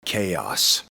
Chaos.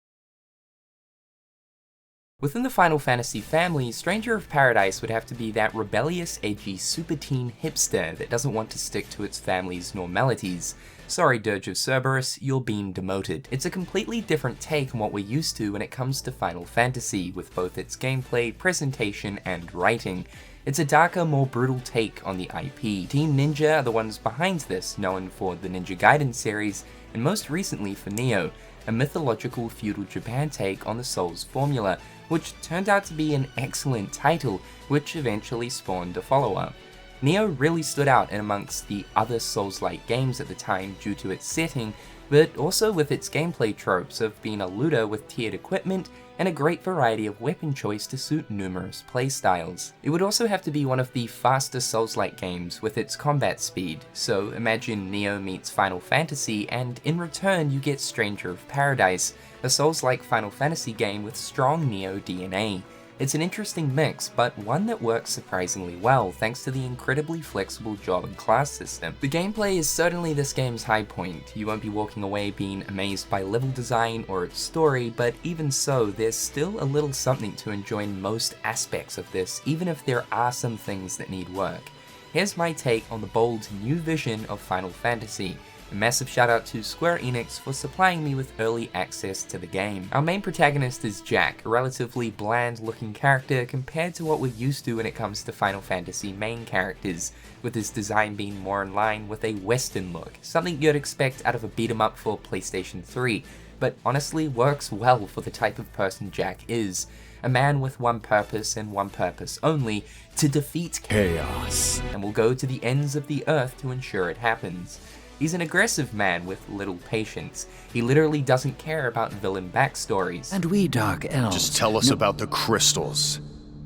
Within the Final Fantasy family, Stranger of Paradise would have to be that rebellious, edgy, super teen hipster that doesn't want to stick to its family's normalities. Sorry, Dirge of Cerberus, you're being demoted. It's a completely different take on what we're used to when it comes to Final Fantasy, with both its gameplay, presentation, and writing. It's a darker, more brutal take on the IP. Team Ninja are the ones behind this, known for the Ninja Gaiden series, and most recently for Nioh, a mythological feudal Japan take on the Souls formula, which turned out to be an excellent title, which eventually spawned a follow-up. Nioh really stood out in amongst the other Souls-like games at the time due to its setting, but also with its gameplay tropes of being a looter with tiered equipment and a great variety of weapon choice to suit numerous playstyles. It would also have to be one of the faster Souls-like games with its combat speed, so imagine Nioh meets Final Fantasy and in return you get Stranger of Paradise, a Souls-like Final Fantasy game with strong Nioh DNA. It's an interesting mix, but one that works surprisingly well thanks to the incredibly flexible job and class system. The gameplay is certainly this game's high point. You won't be walking away being amazed by level design or its story, but even so, there's still a little something to enjoy in most aspects of this, even if there are some things that need work. Here's my take on the bold new vision of Final Fantasy. A massive shout out to Square Enix for supplying me with early access to the game. Our main protagonist is Jack, a relatively bland looking character compared to what we're used to when it comes to Final Fantasy main characters, with his design being more in line with a western look, something you'd expect out of a beat 'em up for PlayStation 3, but honestly works well for the type of person Jack is. A man with one purpose and one purpose only, to defeat chaos, and will go to the ends of the earth to ensure it happens. He's an aggressive man with little patience. He literally doesn't care about villain backstories. And we Dark Elves... Just tell us about the crystals.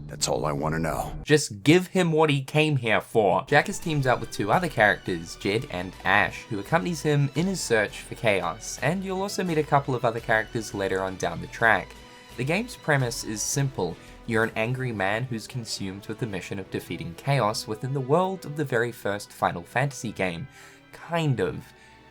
That's all I want to know. Just give him what he came here for. Jack is teamed up with two other characters, Jed and Ash, who accompanies him in his search for chaos, and you'll also meet a couple of other characters later on down the track. The game's premise is simple. You're an angry man who's consumed with the mission of defeating chaos within the world of the very first Final Fantasy game. Kind of.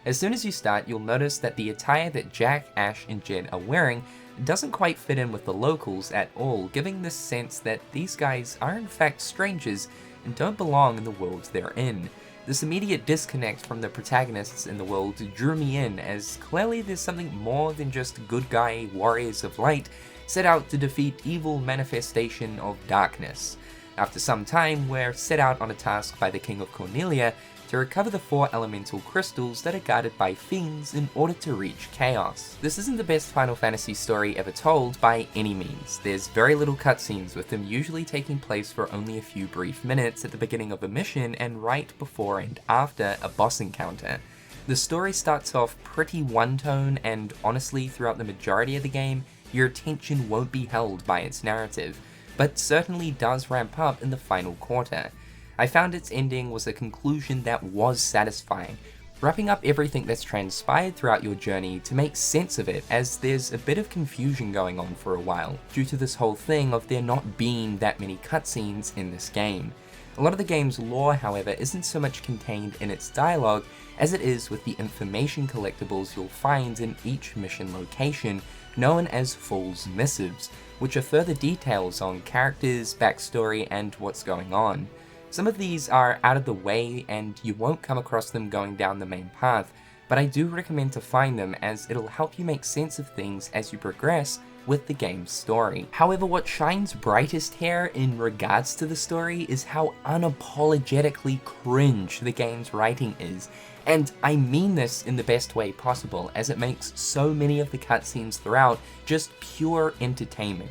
As soon as you start, you'll notice that the attire that Jack, Ash, and Jed are wearing doesn't quite fit in with the locals at all, giving this sense that these guys are in fact strangers and don't belong in the world they're in. This immediate disconnect from the protagonists in the world drew me in, as clearly there's something more than just good guy warriors of light set out to defeat evil manifestation of darkness. After some time, we're set out on a task by the King of Cornelia to recover the 4 elemental crystals that are guarded by fiends in order to reach chaos. This isn't the best Final Fantasy story ever told by any means. There's very little cutscenes, with them usually taking place for only a few brief minutes at the beginning of a mission and right before and after a boss encounter. The story starts off pretty one-tone, and honestly throughout the majority of the game, your attention won't be held by its narrative, but certainly does ramp up in the final quarter. I found its ending was a conclusion that was satisfying, wrapping up everything that's transpired throughout your journey to make sense of it, as there's a bit of confusion going on for a while, due to this whole thing of there not being that many cutscenes in this game. A lot of the game's lore, however, isn't so much contained in its dialogue as it is with the information collectibles you'll find in each mission location, known as Fool's Missives, which are further details on characters, backstory, and what's going on. Some of these are out of the way and you won't come across them going down the main path, but I do recommend to find them, as it'll help you make sense of things as you progress with the game's story. However, what shines brightest here in regards to the story is how unapologetically cringe the game's writing is. And I mean this in the best way possible, as it makes so many of the cutscenes throughout just pure entertainment.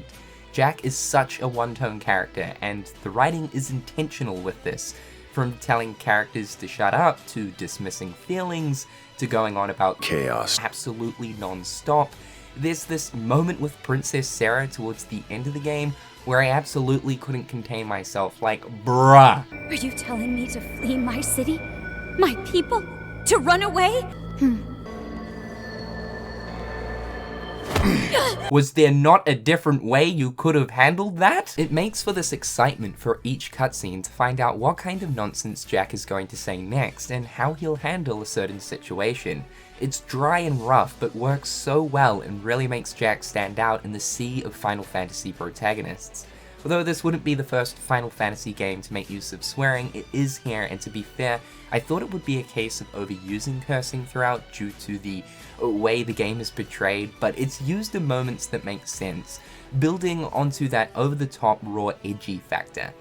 Jack is such a one-tone character, and the writing is intentional with this, from telling characters to shut up, to dismissing feelings, to going on about chaos absolutely non-stop. There's this moment with Princess Sarah towards the end of the game where I absolutely couldn't contain myself, like, bruh. Are you telling me to flee my city? My people? To run away? Was there not a different way you could have handled that? It makes for this excitement for each cutscene to find out what kind of nonsense Jack is going to say next and how he'll handle a certain situation. It's dry and rough, but works so well and really makes Jack stand out in the sea of Final Fantasy protagonists. Although this wouldn't be the first Final Fantasy game to make use of swearing, it is here, and to be fair, I thought it would be a case of overusing cursing throughout due to the way the game is portrayed, but it's used in moments that make sense, building onto that over-the-top raw edgy factor.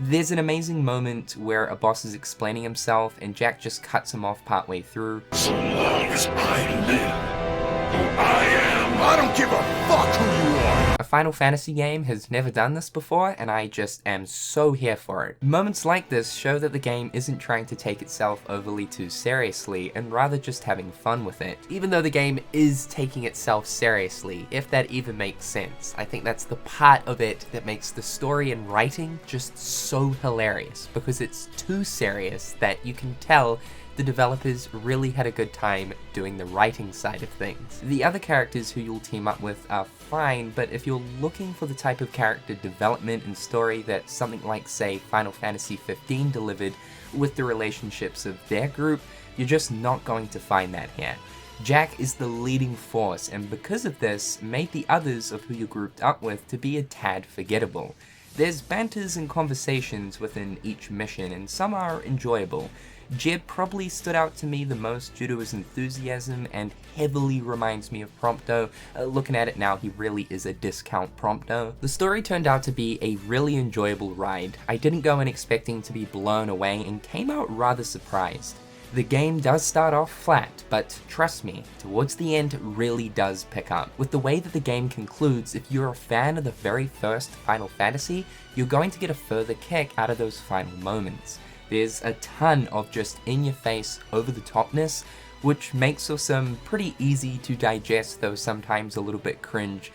There's an amazing moment where a boss is explaining himself and Jack just cuts him off partway through. So long as I live, who I am, I don't give a fuck who you are. A Final Fantasy game has never done this before, and I just am so here for it. Moments like this show that the game isn't trying to take itself overly too seriously, and rather just having fun with it. Even though the game is taking itself seriously, if that even makes sense. I think that's the part of it that makes the story and writing just so hilarious, because it's too serious that you can tell the developers really had a good time doing the writing side of things. The other characters who you'll team up with are fine, but if you're looking for the type of character development and story that something like, say, Final Fantasy 15 delivered with the relationships of their group, you're just not going to find that here. Jack is the leading force, and because of this, made the others of who you grouped up with to be a tad forgettable. There's banters and conversations within each mission, and some are enjoyable. Jed probably stood out to me the most due to his enthusiasm and heavily reminds me of Prompto. Looking at it now, he really is a discount Prompto. The story turned out to be a really enjoyable ride. I didn't go in expecting to be blown away and came out rather surprised. The game does start off flat, but trust me, towards the end it really does pick up. With the way that the game concludes, if you're a fan of the very first Final Fantasy, you're going to get a further kick out of those final moments. There's a ton of just in-your-face, over-the-topness, which makes for some pretty easy to digest, though sometimes a little bit cringe,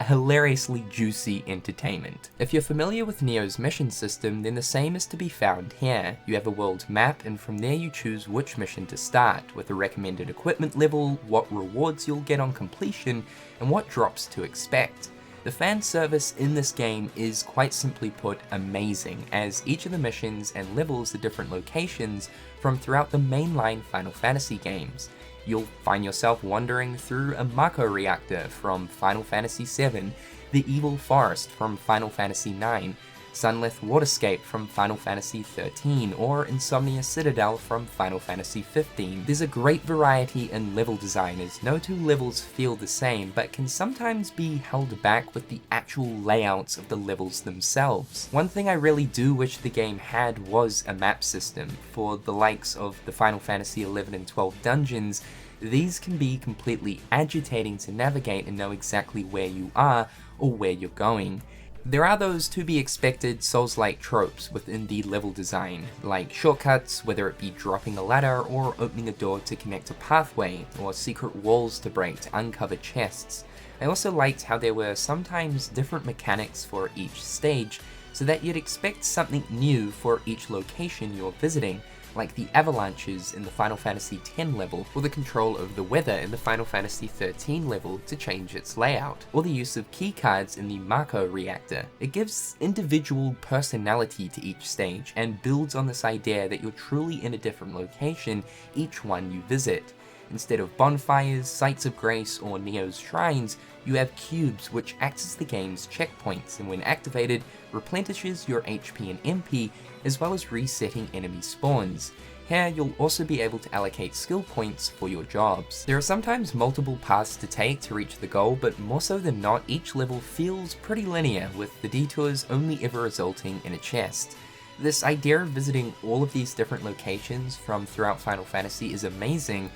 hilariously juicy entertainment. If you're familiar with Neo's mission system, then the same is to be found here. You have a world map, and from there you choose which mission to start, with a recommended equipment level, what rewards you'll get on completion, and what drops to expect. The fan service in this game is, quite simply put, amazing, as each of the missions and levels are different locations from throughout the mainline Final Fantasy games. You'll find yourself wandering through a Mako reactor from Final Fantasy VII, the Evil Forest from Final Fantasy IX, Sunleth Waterscape from Final Fantasy XIII, or Insomnia Citadel from Final Fantasy XV. There's a great variety in level design, as no two levels feel the same, but can sometimes be held back with the actual layouts of the levels themselves. One thing I really do wish the game had was a map system. For the likes of the Final Fantasy XI and XII dungeons, these can be completely agitating to navigate and know exactly where you are or where you're going. There are those to be expected Souls-like tropes within the level design, like shortcuts, whether it be dropping a ladder or opening a door to connect a pathway, or secret walls to break to uncover chests. I also liked how there were sometimes different mechanics for each stage, so that you'd expect something new for each location you're visiting, like the avalanches in the Final Fantasy X level, or the control of the weather in the Final Fantasy XIII level to change its layout, or the use of keycards in the Mako reactor. It gives individual personality to each stage, and builds on this idea that you're truly in a different location each one you visit. Instead of bonfires, sites of grace, or Neo's shrines, you have cubes which act as the game's checkpoints, and when activated, replenishes your HP and MP, as well as resetting enemy spawns. Here, you'll also be able to allocate skill points for your jobs. There are sometimes multiple paths to take to reach the goal, but more so than not, each level feels pretty linear, with the detours only ever resulting in a chest. This idea of visiting all of these different locations from throughout Final Fantasy is amazing,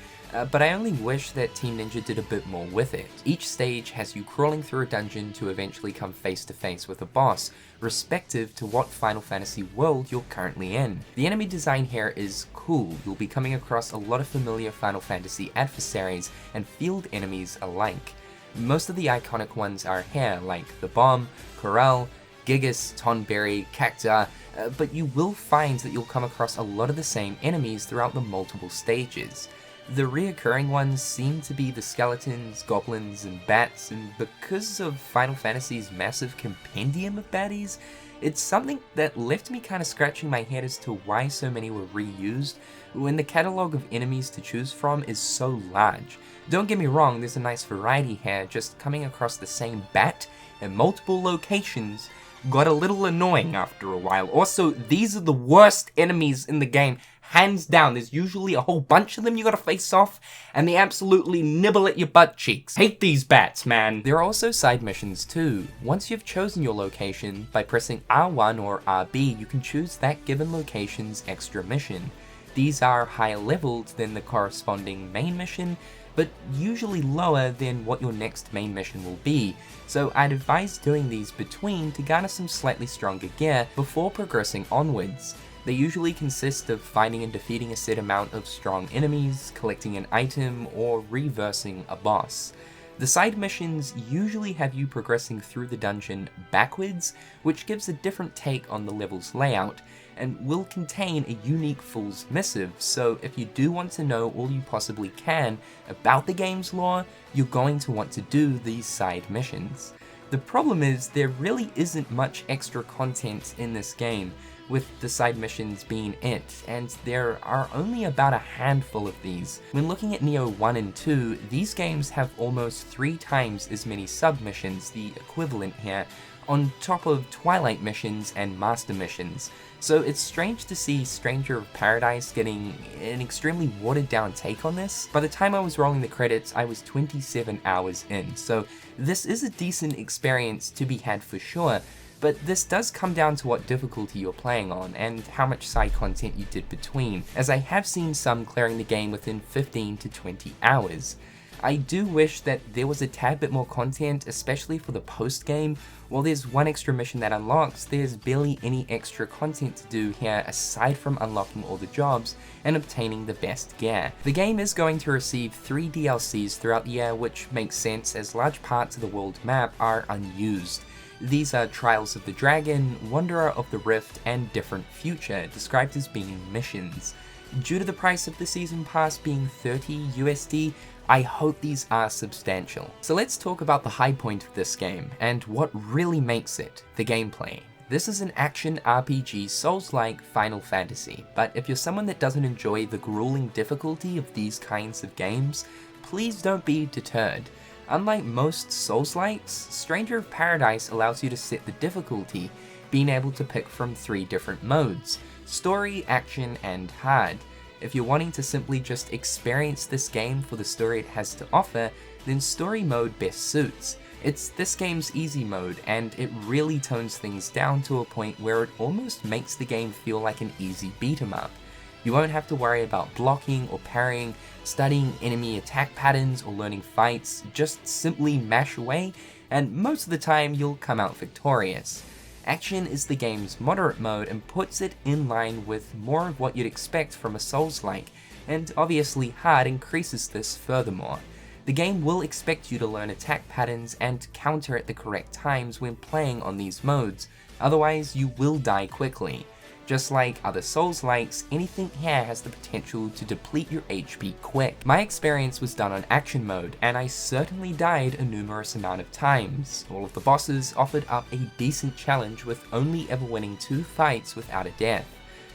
but I only wish that Team Ninja did a bit more with it. Each stage has you crawling through a dungeon to eventually come face to face with a boss, respective to what Final Fantasy world you're currently in. The enemy design here is cool. You'll be coming across a lot of familiar Final Fantasy adversaries and field enemies alike. Most of the iconic ones are here, like the Bomb, Corel, Gigas, Tonberry, Cacta, but you will find that you'll come across a lot of the same enemies throughout the multiple stages. The reoccurring ones seem to be the skeletons, goblins, and bats, and because of Final Fantasy's massive compendium of baddies, It's something that left me kind of scratching my head as to why so many were reused when the catalogue of enemies to choose from is so large. Don't get me wrong, there's a nice variety here, just coming across the same bat in multiple locations got a little annoying after a while. Also, these are the worst enemies in the game, hands down. There's usually a whole bunch of them you gotta face off, and they absolutely nibble at your butt cheeks. Hate these bats, man. There are also side missions too. Once you've chosen your location, by pressing R1 or RB, you can choose that given location's extra mission. These are higher leveled than the corresponding main mission, but usually lower than what your next main mission will be, so I'd advise doing these between to garner some slightly stronger gear before progressing onwards. They usually consist of finding and defeating a set amount of strong enemies, collecting an item, or reversing a boss. The side missions usually have you progressing through the dungeon backwards, which gives a different take on the level's layout, and will contain a unique Fool's Missive, so if you do want to know all you possibly can about the game's lore, you're going to want to do these side missions. The problem is, there really isn't much extra content in this game, with the side missions being it, and there are only about a handful of these. When looking at Nioh 1 and 2, these games have almost 3 times as many sub-missions, the equivalent here, on top of Twilight missions and Master missions. So it's strange to see Stranger of Paradise getting an extremely watered down take on this. By the time I was rolling the credits, I was 27 hours in, so this is a decent experience to be had for sure, but this does come down to what difficulty you're playing on, and how much side content you did between, as I have seen some clearing the game within 15 to 20 hours. I do wish that there was a tad bit more content, especially for the post-game. While there's one extra mission that unlocks, there's barely any extra content to do here aside from unlocking all the jobs and obtaining the best gear. The game is going to receive 3 DLCs throughout the year, which makes sense as large parts of the world map are unused. These are Trials of the Dragon, Wanderer of the Rift, and Different Future, described as being missions. Due to the price of the season pass being $30 USD, I hope these are substantial. So let's talk about the high point of this game, and what really makes it, the gameplay. This is an action RPG Souls-like Final Fantasy, but if you're someone that doesn't enjoy the grueling difficulty of these kinds of games, please don't be deterred. Unlike most Souls-likes, Stranger of Paradise allows you to set the difficulty, being able to pick from 3 different modes: story, action, and hard. If you're wanting to simply just experience this game for the story it has to offer, then story mode best suits. It's this game's easy mode, and it really tones things down to a point where it almost makes the game feel like an easy beat 'em up. You won't have to worry about blocking or parrying, studying enemy attack patterns, or learning fights. Just simply mash away, and most of the time you'll come out victorious. Action is the game's moderate mode and puts it in line with more of what you'd expect from a Souls-like, and obviously hard increases this furthermore. The game will expect you to learn attack patterns and counter at the correct times when playing on these modes, otherwise you will die quickly. Just like other Souls-likes, anything here has the potential to deplete your HP quick. My experience was done on action mode, and I certainly died a numerous amount of times. All of the bosses offered up a decent challenge, with only ever winning 2 fights without a death.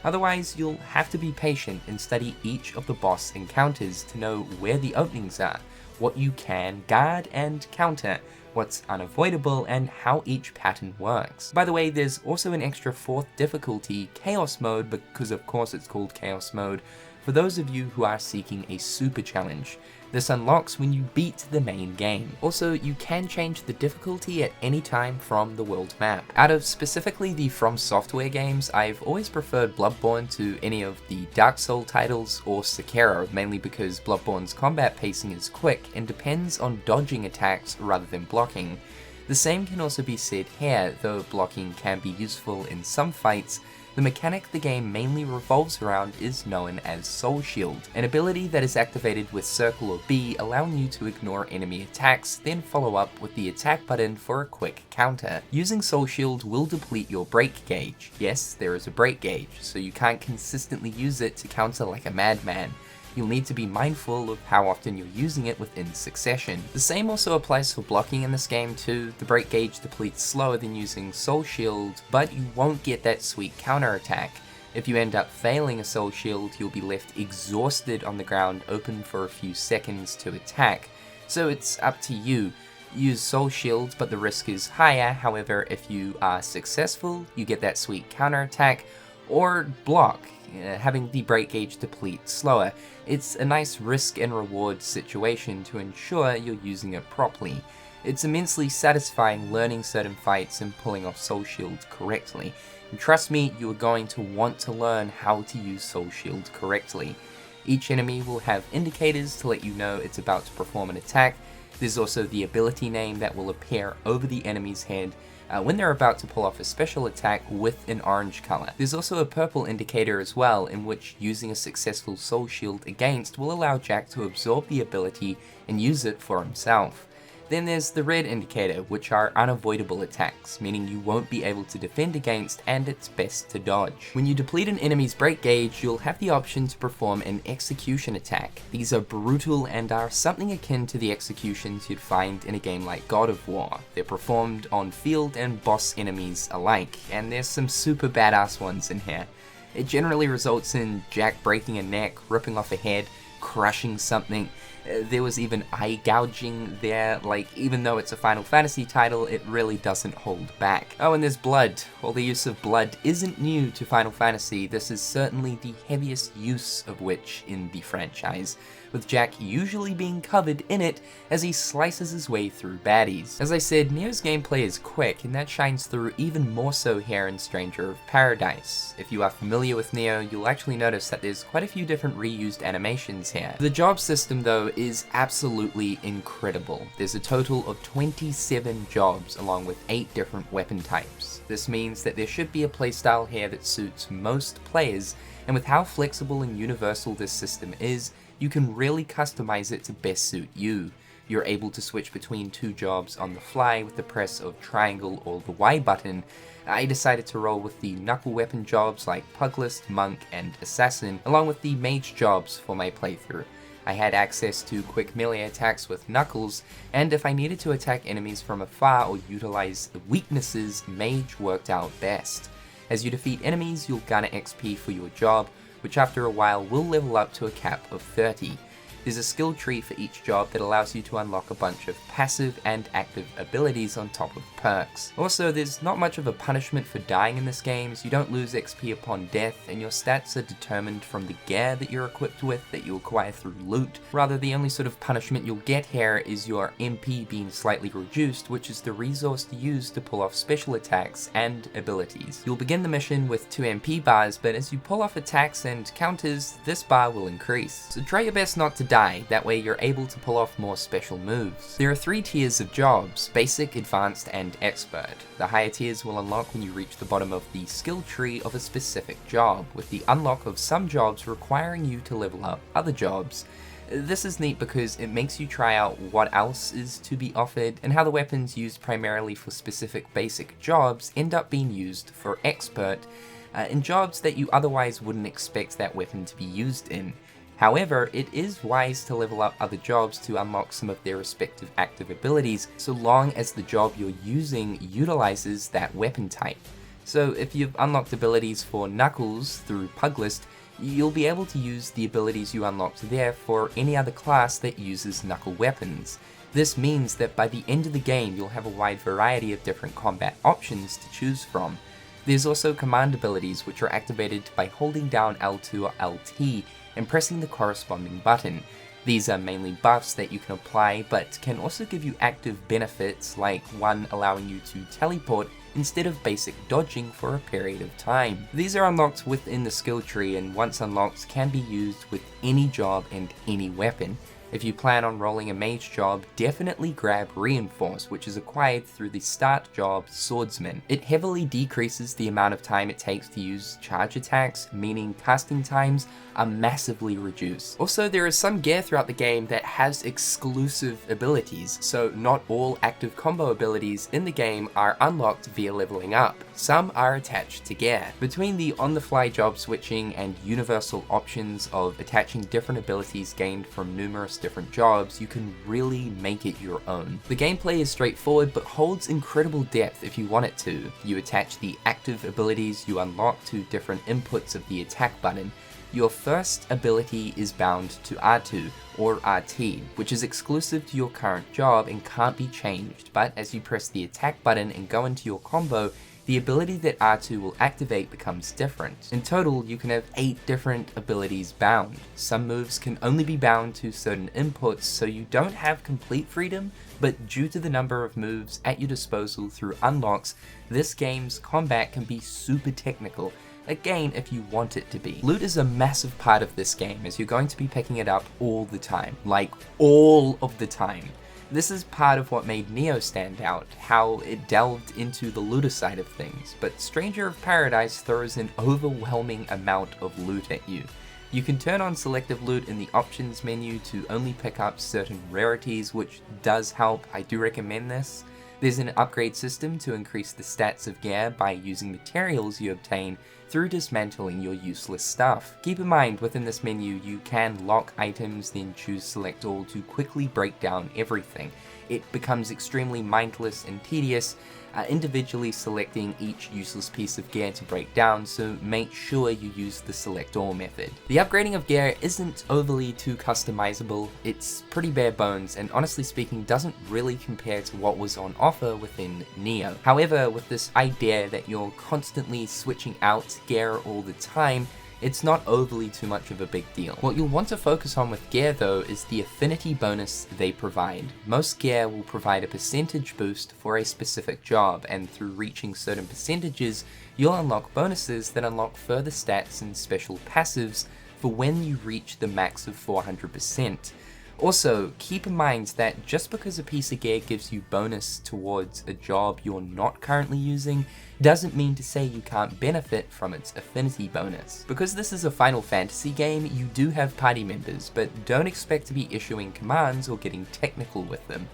Otherwise, you'll have to be patient and study each of the boss encounters to know where the openings are, what you can guard and counter, what's unavoidable, and how each pattern works. By the way, there's also an extra 4th difficulty, Chaos Mode, because of course it's called Chaos Mode, for those of you who are seeking a super challenge. This unlocks when you beat the main game. Also, you can change the difficulty at any time from the world map. Out of specifically the From Software games, I've always preferred Bloodborne to any of the Dark Souls titles or Sekiro, mainly because Bloodborne's combat pacing is quick and depends on dodging attacks rather than blocking. The same can also be said here, though blocking can be useful in some fights. The mechanic the game mainly revolves around is known as Soul Shield, an ability that is activated with circle or B, allowing you to ignore enemy attacks, then follow up with the attack button for a quick counter. Using Soul Shield will deplete your break gauge. Yes, there is a break gauge, so you can't consistently use it to counter like a madman. you'll need to be mindful of how often you're using it within succession. The same also applies for blocking in this game too. The break gauge depletes slower than using Soul Shield, but you won't get that sweet counter attack. If you end up failing a Soul Shield, you'll be left exhausted on the ground, open for a few seconds to attack. So it's up to you. Use Soul Shield, but the risk is higher. However, if you are successful, you get that sweet counter attack, or block, having the break gauge deplete slower. It's a nice risk and reward situation to ensure you're using it properly. It's immensely satisfying learning certain fights and pulling off Soul Shield correctly. And trust me, you are going to want to learn how to use Soul Shield correctly. Each enemy will have indicators to let you know it's about to perform an attack. There's also the ability name that will appear over the enemy's head when they're about to pull off a special attack with an orange color. There's also a purple indicator as well, in which using a successful Soul Shield against will allow Jack to absorb the ability and use it for himself. Then there's the red indicator, which are unavoidable attacks, meaning you won't be able to defend against and it's best to dodge. When you deplete an enemy's break gauge, you'll have the option to perform an execution attack. These are brutal and are something akin to the executions you'd find in a game like God of War. They're performed on field and boss enemies alike, and there's some super badass ones in here. It generally results in Jack breaking a neck, ripping off a head, crushing something. There was even eye gouging there. Like, even though it's a Final Fantasy title, it really doesn't hold back. Oh, and there's blood. While the use of blood isn't new to Final Fantasy, this is certainly the heaviest use of which in the franchise, with Jack usually being covered in it as he slices his way through baddies. As I said, Neo's gameplay is quick, and that shines through even more so here in Stranger of Paradise. If you are familiar with Neo, you'll actually notice that there's quite a few different reused animations here. The job system, though, is absolutely incredible. There's a total of 27 jobs along with 8 different weapon types. This means that there should be a playstyle here that suits most players, and with how flexible and universal this system is, you can really customize it to best suit you. You're able to switch between 2 jobs on the fly with the press of triangle or the Y button. I decided to roll with the knuckle weapon jobs like Puglist, Monk, and Assassin, along with the mage jobs for my playthrough. I had access to quick melee attacks with Knuckles, and if I needed to attack enemies from afar or utilize the weaknesses, Mage worked out best. As you defeat enemies, you'll garner XP for your job, which after a while will level up to a cap of 30. There's a skill tree for each job that allows you to unlock a bunch of passive and active abilities on top of perks. Also, there's not much of a punishment for dying in this game, as you don't lose XP upon death, and your stats are determined from the gear that you're equipped with that you acquire through loot. Rather, the only sort of punishment you'll get here is your MP being slightly reduced, which is the resource to use to pull off special attacks and abilities. You'll begin the mission with 2 MP bars, but as you pull off attacks and counters, this bar will increase. So try your best not to die, that way you're able to pull off more special moves. There are 3 tiers of jobs: basic, advanced, and expert. The higher tiers will unlock when you reach the bottom of the skill tree of a specific job, with the unlock of some jobs requiring you to level up other jobs. This is neat because it makes you try out what else is to be offered, and how the weapons used primarily for specific basic jobs end up being used for expert in jobs that you otherwise wouldn't expect that weapon to be used in. However, it is wise to level up other jobs to unlock some of their respective active abilities, so long as the job you're using utilizes that weapon type. So if you've unlocked abilities for Knuckles through Puglist, you'll be able to use the abilities you unlocked there for any other class that uses knuckle weapons. This means that by the end of the game, you'll have a wide variety of different combat options to choose from. There's also command abilities, which are activated by holding down L2 or LT and pressing the corresponding button. These are mainly buffs that you can apply, but can also give you active benefits, like one allowing you to teleport instead of basic dodging for a period of time. These are unlocked within the skill tree, and once unlocked can be used with any job and any weapon. If you plan on rolling a mage job, definitely grab Reinforce, which is acquired through the start job Swordsman. It heavily decreases the amount of time it takes to use charge attacks, meaning casting times are massively reduced. Also, there is some gear throughout the game that has exclusive abilities, so not all active combo abilities in the game are unlocked via leveling up. Some are attached to gear. Between the on-the-fly job switching and universal options of attaching different abilities gained from numerous different jobs, you can really make it your own. The gameplay is straightforward but holds incredible depth if you want it to. You attach the active abilities you unlock to different inputs of the attack button. Your first ability is bound to R2 or RT, which is exclusive to your current job and can't be changed, but as you press the attack button and go into your combo, the ability that R2 will activate becomes different. In total, you can have 8 different abilities bound. Some moves can only be bound to certain inputs, so you don't have complete freedom, but due to the number of moves at your disposal through unlocks, this game's combat can be super technical. Again, if you want it to be. Loot is a massive part of this game, as you're going to be picking it up all the time. Like, all of the time. This is part of what made Nioh stand out, how it delved into the looter side of things, but Stranger of Paradise throws an overwhelming amount of loot at you. You can turn on selective loot in the options menu to only pick up certain rarities, which does help. I do recommend this. There's an upgrade system to increase the stats of gear by using materials you obtain through dismantling your useless stuff. Keep in mind, within this menu you can lock items, then choose select all to quickly break down everything. It becomes extremely mindless and tedious, individually selecting each useless piece of gear to break down, so make sure you use the select all method. The upgrading of gear isn't overly too customizable, it's pretty bare bones, and honestly speaking doesn't really compare to what was on offer within Nioh. However, with this idea that you're constantly switching out gear all the time, it's not overly too much of a big deal. What you'll want to focus on with gear though is the affinity bonus they provide. Most gear will provide a percentage boost for a specific job, and through reaching certain percentages, you'll unlock bonuses that unlock further stats and special passives for when you reach the max of 400%. Also, keep in mind that just because a piece of gear gives you bonus towards a job you're not currently using, doesn't mean to say you can't benefit from its affinity bonus. Because this is a Final Fantasy game, you do have party members, but don't expect to be issuing commands or getting technical with them.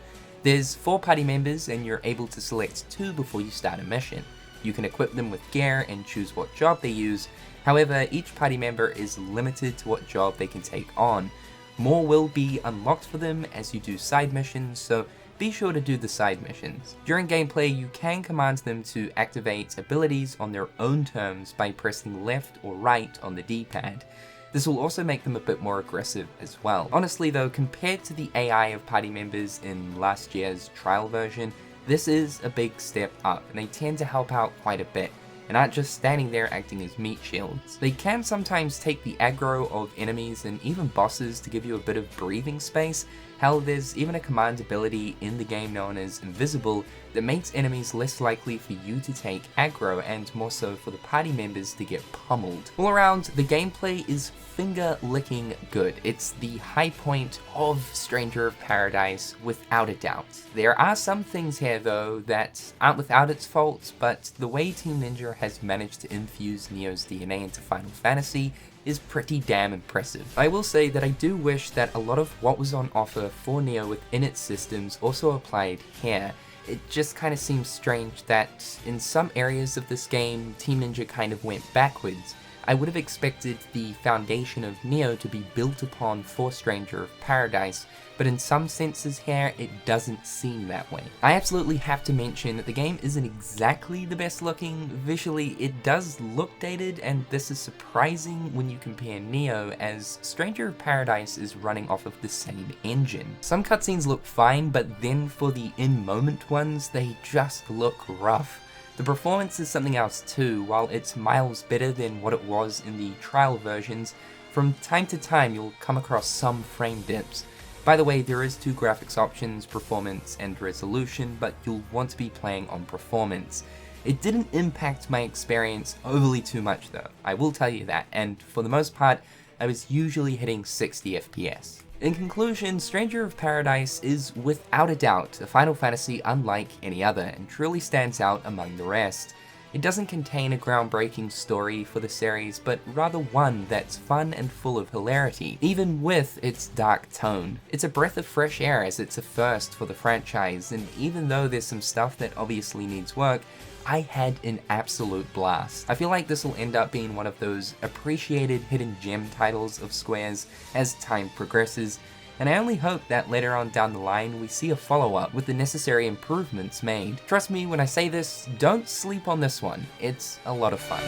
There's 4 party members and you're able to select 2 before you start a mission. You can equip them with gear and choose what job they use, however each party member is limited to what job they can take on. More will be unlocked for them as you do side missions, so be sure to do the side missions. During gameplay, you can command them to activate abilities on their own terms by pressing left or right on the D-pad. This will also make them a bit more aggressive as well. Honestly though, compared to the AI of party members in last year's trial version, this is a big step up, and they tend to help out quite a bit, and aren't just standing there acting as meat shields. They can sometimes take the aggro of enemies and even bosses to give you a bit of breathing space. Hell, there's even a command ability in the game known as Invisible that makes enemies less likely for you to take aggro and more so for the party members to get pummeled. All around, the gameplay is finger-licking good. It's the high point of Stranger of Paradise without a doubt. There are some things here though that aren't without its faults, but the way Team Ninja has managed to infuse Nioh's DNA into Final Fantasy is pretty damn impressive. I will say that I do wish that a lot of what was on offer for Nioh within its systems also applied here. It just kind of seems strange that in some areas of this game, Team Ninja kind of went backwards. I would have expected the foundation of Nioh to be built upon for Stranger of Paradise, but in some senses here, it doesn't seem that way. I absolutely have to mention that the game isn't exactly the best looking. Visually, it does look dated, and this is surprising when you compare Nioh, as Stranger of Paradise is running off of the same engine. Some cutscenes look fine, but then for the in-moment ones, they just look rough. The performance is something else too. While it's miles better than what it was in the trial versions, from time to time you'll come across some frame dips. By the way, there is 2 graphics options, performance and resolution, but you'll want to be playing on performance. It didn't impact my experience overly too much though, I will tell you that, and for the most part, I was usually hitting 60 FPS. In conclusion, Stranger of Paradise is without a doubt a Final Fantasy unlike any other, and truly stands out among the rest. It doesn't contain a groundbreaking story for the series, but rather one that's fun and full of hilarity, even with its dark tone. It's a breath of fresh air as it's a first for the franchise, and even though there's some stuff that obviously needs work, I had an absolute blast. I feel like this will end up being one of those appreciated hidden gem titles of Square's as time progresses, and I only hope that later on down the line we see a follow-up with the necessary improvements made. Trust me when I say this, don't sleep on this one. It's a lot of fun.